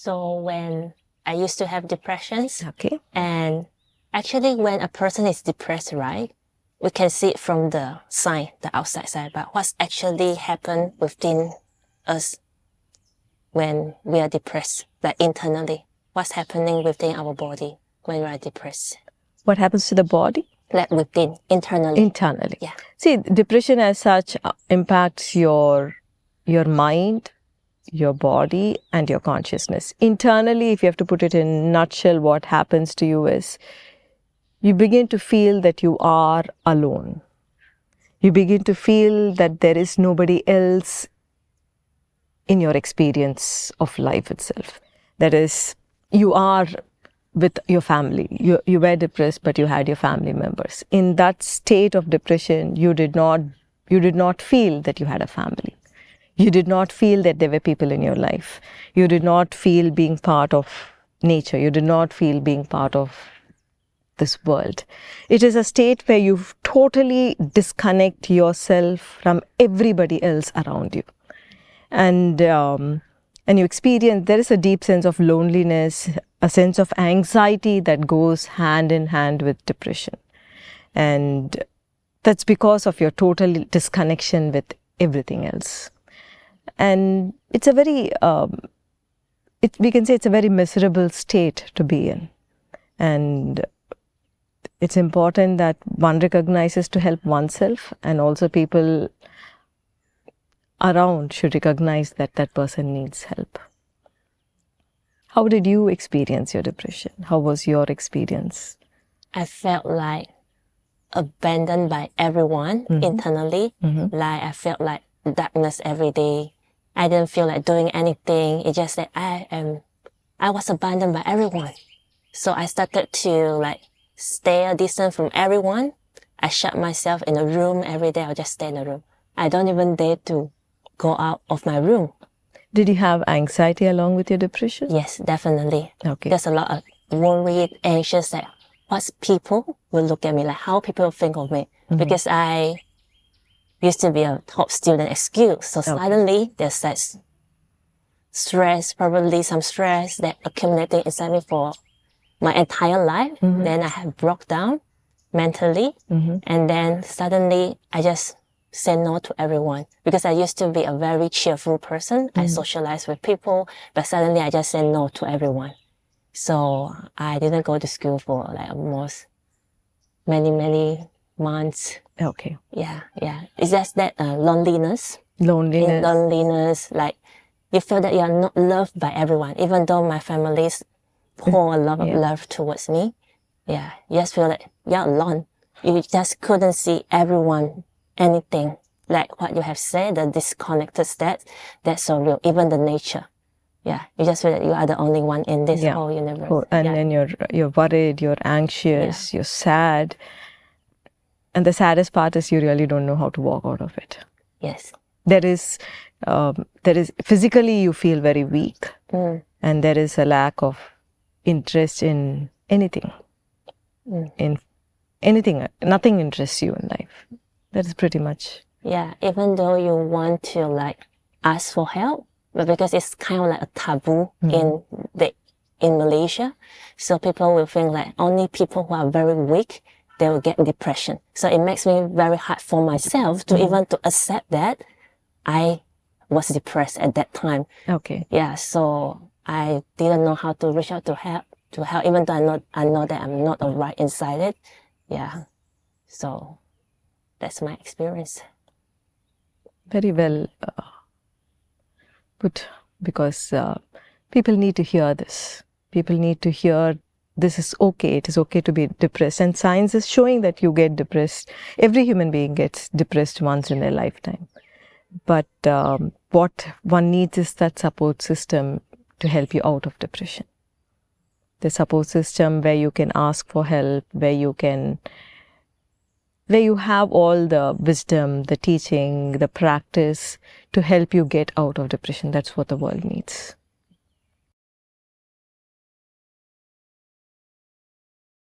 So when I used to have depressions, Okay. and actually when a person is depressed, right, we can see it from the sign, the outside side, but what's actually happened within us when we are depressed, like internally, what's happening within our body when we are depressed, What happens to the body? like within, internally. Internally. Yeah. See, depression as such impacts your mind, your body, and your consciousness. Internally, if you have to put it in a nutshell, what happens to you is you begin to feel that you are alone. You begin to feel that there is nobody else in your experience of life itself. That is, you are with your family. You were depressed, but you had your family members. In that state of depression, you did not feel that you had a family. You did not feel that there were people in your life. You did not feel being part of nature. You did not feel being part of this world. It is a state where you totally disconnect yourself from everybody else around you. And you experience, there is a deep sense of loneliness, a sense of anxiety that goes hand in hand with depression. And that's because of your total disconnection with everything else. And it's a very, we can say it's a very miserable state to be in. And it's important that one recognizes to help oneself, and also people around should recognize that that person needs help. How did you experience your depression? How was your experience? I felt like abandoned by everyone internally. Like I felt like darkness every day. I didn't feel like doing anything. It's just that I was abandoned by everyone. So I started to like stay a distance from everyone. I shut myself in a room every day. I'll just stay in a room. I don't even dare to go out of my room. Did you have anxiety along with your depression? Yes, definitely. Okay. There's a lot of worried, anxious, like what people will look at me, like how people will think of me. Because I used to be a top student at school. So suddenly there's that stress, probably some stress that accumulated inside me for my entire life. Then I had broke down mentally. And then suddenly I just said no to everyone, because I used to be a very cheerful person. I socialized with people, but suddenly I just said no to everyone. So I didn't go to school for like almost many months. Okay. Yeah. It's just that loneliness. Loneliness. Like you feel that you are not loved by everyone, even though my family's pour a lot of love towards me. Yeah, you just feel like you're alone. You just couldn't see everyone, anything. Like what you have said, the disconnected state, that's so real. Even the nature. Yeah, you just feel that you are the only one in this whole universe. And then you're worried, you're anxious, you're sad. And the saddest part is you really don't know how to walk out of it. Yes. There is physically you feel very weak, and there is a lack of interest in anything. In anything, nothing interests you in life. That is pretty much. Yeah, even though you want to like ask for help, but because it's kind of like a taboo in Malaysia, so people will think like only people who are very weak, they will get depression. So it makes me very hard for myself to even to accept that I was depressed at that time. Okay. Yeah, so I didn't know how to reach out to help, even though I know that I'm not alright inside it. Yeah, so that's my experience. Very well put, because people need to hear this. People need to hear this is okay. It is okay to be depressed. And science is showing that you get depressed. Every human being gets depressed once in their lifetime. But what one needs is that support system to help you out of depression. The support system where you can ask for help, where you have all the wisdom, the teaching, the practice to help you get out of depression. That's what the world needs.